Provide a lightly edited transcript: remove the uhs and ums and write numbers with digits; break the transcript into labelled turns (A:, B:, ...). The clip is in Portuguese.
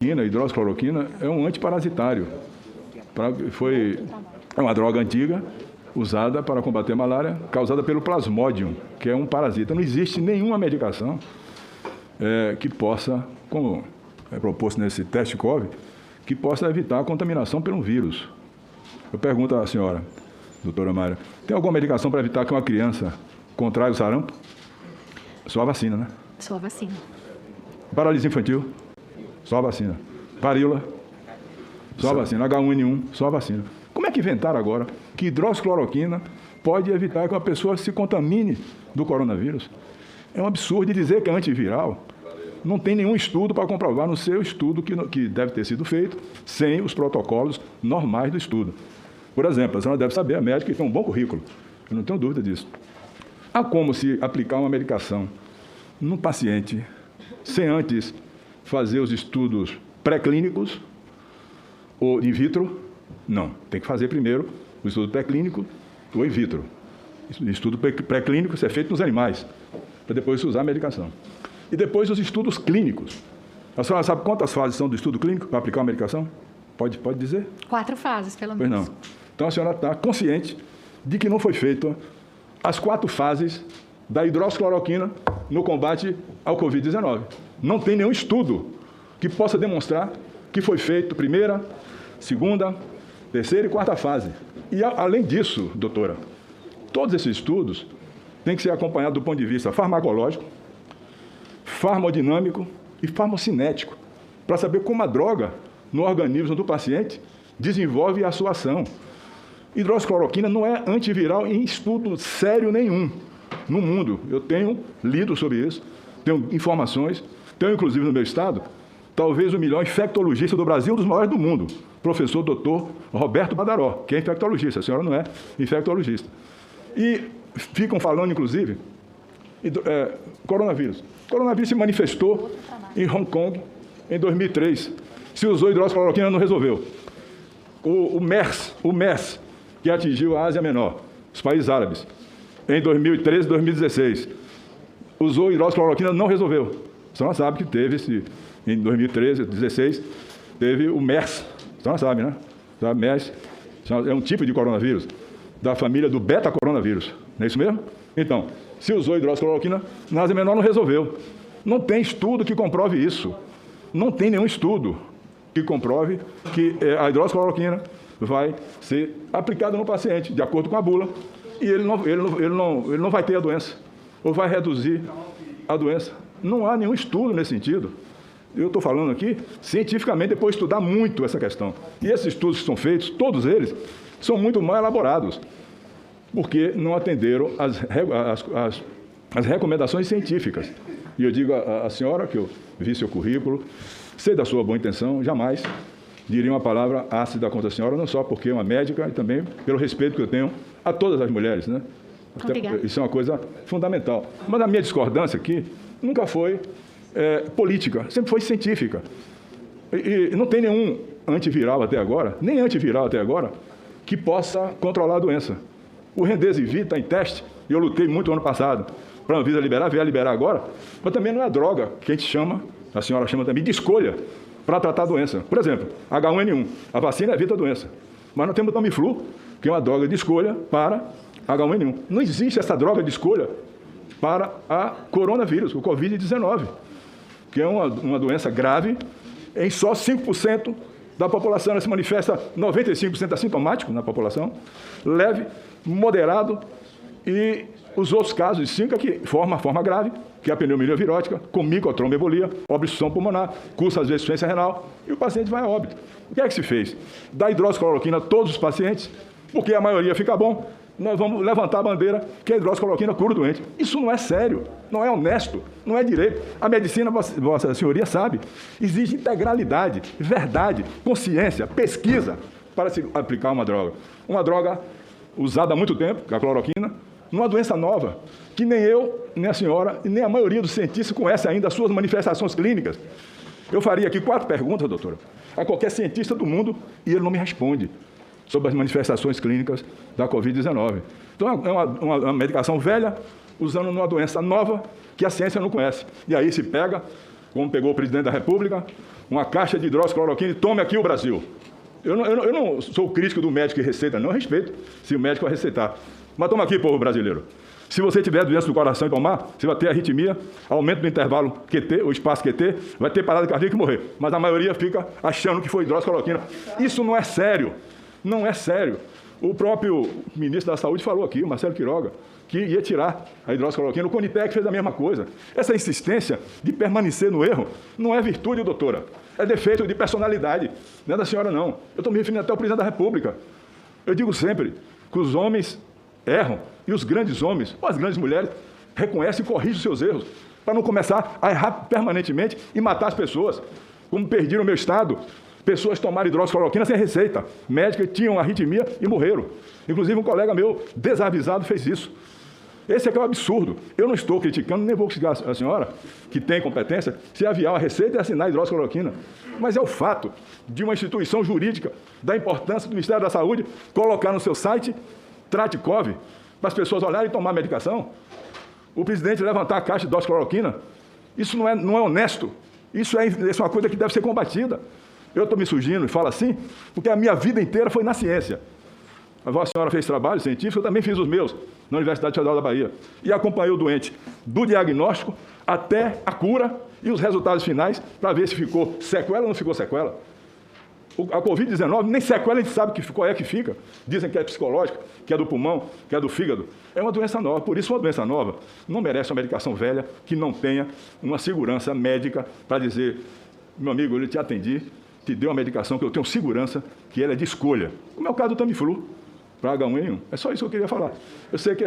A: hidroxicloroquina é um antiparasitário. É uma droga antiga usada para combater a malária, causada pelo Plasmodium, que é um parasita. Não existe nenhuma medicação que possa, como é proposto nesse teste COVID, que possa evitar a contaminação pelo vírus. Eu pergunto à senhora, doutora Mayra, tem alguma medicação para evitar que uma criança contraia o sarampo? Só a vacina, né?
B: Só a vacina.
A: Paralisia infantil? Só a vacina. Varíola? Só a vacina. H1N1? Só a vacina. Como é que inventaram agora que hidroxicloroquina pode evitar que uma pessoa se contamine do coronavírus? É um absurdo dizer que é antiviral. Não tem nenhum estudo para comprovar no seu estudo que deve ter sido feito sem os protocolos normais do estudo. Por exemplo, a senhora deve saber, a médica tem um bom currículo. Eu não tenho dúvida disso. Há como se aplicar uma medicação num paciente sem antes fazer os estudos pré-clínicos ou in vitro? Não. Tem que fazer primeiro o estudo pré-clínico ou in vitro. O estudo pré-clínico é feito nos animais, para depois se usar a medicação. E depois os estudos clínicos. A senhora sabe quantas fases são do estudo clínico para aplicar uma medicação? Pode dizer?
B: 4 fases, pelo menos.
A: Pois não. Então a senhora está consciente de que não foi feito as 4 fases da hidroxicloroquina no combate ao Covid-19. Não tem nenhum estudo que possa demonstrar que foi feito primeira, segunda, terceira e quarta fase. E, além disso, doutora, todos esses estudos têm que ser acompanhados do ponto de vista farmacológico, farmodinâmico e farmocinético, para saber como a droga, no organismo do paciente, desenvolve a sua ação. Hidroxicloroquina não é antiviral em estudo sério nenhum no mundo. Eu tenho lido sobre isso, tenho informações, tenho inclusive no meu estado, talvez o melhor infectologista do Brasil, um dos maiores do mundo, professor doutor Roberto Badaró, que é infectologista, a senhora não é infectologista. E ficam falando, inclusive, coronavírus. O coronavírus se manifestou em Hong Kong em 2003. Se usou hidroxicloroquina, não resolveu. O MERS, que atingiu a Ásia Menor, os países árabes, em 2013 e 2016. Usou hidroxicloroquina, não resolveu. A senhora sabe que teve, em 2013 e 2016, teve o MERS. A senhora sabe, né? O MERS é um tipo de coronavírus, da família do beta-coronavírus. Não é isso mesmo? Então, se usou hidroxicloroquina, na Ásia Menor não resolveu. Não tem estudo que comprove isso. Não tem nenhum estudo que comprove que a hidroxicloroquina vai ser aplicada no paciente, de acordo com a bula, e ele não vai ter a doença, ou vai reduzir a doença. Não há nenhum estudo nesse sentido. Eu estou falando aqui, cientificamente, depois de estudar muito essa questão. E esses estudos que são feitos, todos eles, são muito mal elaborados, porque não atenderam as recomendações científicas. E eu digo à senhora, que eu vi seu currículo, sei da sua boa intenção, jamais diria uma palavra ácida contra a senhora, não só porque é uma médica, e também pelo respeito que eu tenho a todas as mulheres, né? Isso é uma coisa fundamental. Mas a minha discordância aqui nunca foi política, sempre foi científica. E não tem nenhum antiviral até agora, nem antiviral até agora, que possa controlar a doença. O Remdesivir está em teste, e eu lutei muito ano passado para a Anvisa liberar, vier liberar agora, mas também não é droga que a gente chama, a senhora chama também de escolha, para tratar a doença. Por exemplo, H1N1, a vacina evita a doença, mas nós temos o Tamiflu, que é uma droga de escolha para H1N1. Não existe essa droga de escolha para a coronavírus, o Covid-19, que é uma doença grave, em só 5% da população. Ela se manifesta 95% assintomático na população, leve, moderado, e os outros casos, 5 que formam a forma grave, que é a pneumonia virótica, com microtromboembolia, obstrução pulmonar, cursa às vezes insuficiência renal, e o paciente vai a óbito. O que é que se fez? Dá hidroxicloroquina a todos os pacientes, porque a maioria fica bom, nós vamos levantar a bandeira que a hidroxicloroquina cura o doente. Isso não é sério, não é honesto, não é direito. A medicina, vossa senhoria sabe, exige integralidade, verdade, consciência, pesquisa para se aplicar uma droga. Uma droga usada há muito tempo, que é a cloroquina, numa doença nova, que nem eu, nem a senhora, e nem a maioria dos cientistas conhece ainda as suas manifestações clínicas. Eu faria aqui 4 perguntas, doutora, a qualquer cientista do mundo, e ele não me responde sobre as manifestações clínicas da Covid-19. Então, é uma medicação velha, usando numa doença nova, que a ciência não conhece. E aí se pega como pegou o presidente da República, uma caixa de hidroxicloroquina e tome aqui o Brasil. Eu não sou crítico do médico que receita, não, respeito se o médico vai receitar. Mas toma aqui, povo brasileiro. Se você tiver doença do coração e tomar, você vai ter arritmia, aumento do intervalo QT, o espaço QT, vai ter parada cardíaca e morrer. Mas a maioria fica achando que foi hidroxicloroquina. Isso não é sério. Não é sério. O próprio ministro da Saúde falou aqui, o Marcelo Quiroga, que ia tirar a hidroxicloroquina. O Conitec fez a mesma coisa. Essa insistência de permanecer no erro não é virtude, doutora. É defeito de personalidade. Não é da senhora, não. Eu estou me referindo até ao presidente da República. Eu digo sempre que os homens erram e os grandes homens, ou as grandes mulheres, reconhecem e corrigem os seus erros, para não começar a errar permanentemente e matar as pessoas. Como perderam o meu estado, pessoas tomaram hidroxicloroquina sem receita. Médicos tinham arritmia e morreram. Inclusive, um colega meu, desavisado, fez isso. Esse é que é o absurdo. Eu não estou criticando, nem vou criticar a senhora, que tem competência, se aviar a receita e assinar hidroxicloroquina. Mas é o fato de uma instituição jurídica, da importância do Ministério da Saúde, colocar no seu site Traticov, para as pessoas olharem e tomar medicação. O presidente levantar a caixa de hidroxicloroquina. Isso não é honesto. Isso é uma coisa que deve ser combatida. Eu estou me surgindo e falo assim, porque a minha vida inteira foi na ciência. A vossa senhora fez trabalho científico, eu também fiz os meus, na Universidade Federal da Bahia. E acompanhei o doente do diagnóstico até a cura e os resultados finais, para ver se ficou sequela ou não ficou sequela. A Covid-19, nem sequela a gente sabe qual é que fica. Dizem que é psicológica, que é do pulmão, que é do fígado. É uma doença nova. Por isso, uma doença nova não merece uma medicação velha que não tenha uma segurança médica para dizer, meu amigo, eu te atendi, te deu uma medicação que eu tenho segurança, que ela é de escolha. Como é o caso do Tamiflu, para H1N1. É só isso que eu queria falar. Eu sei que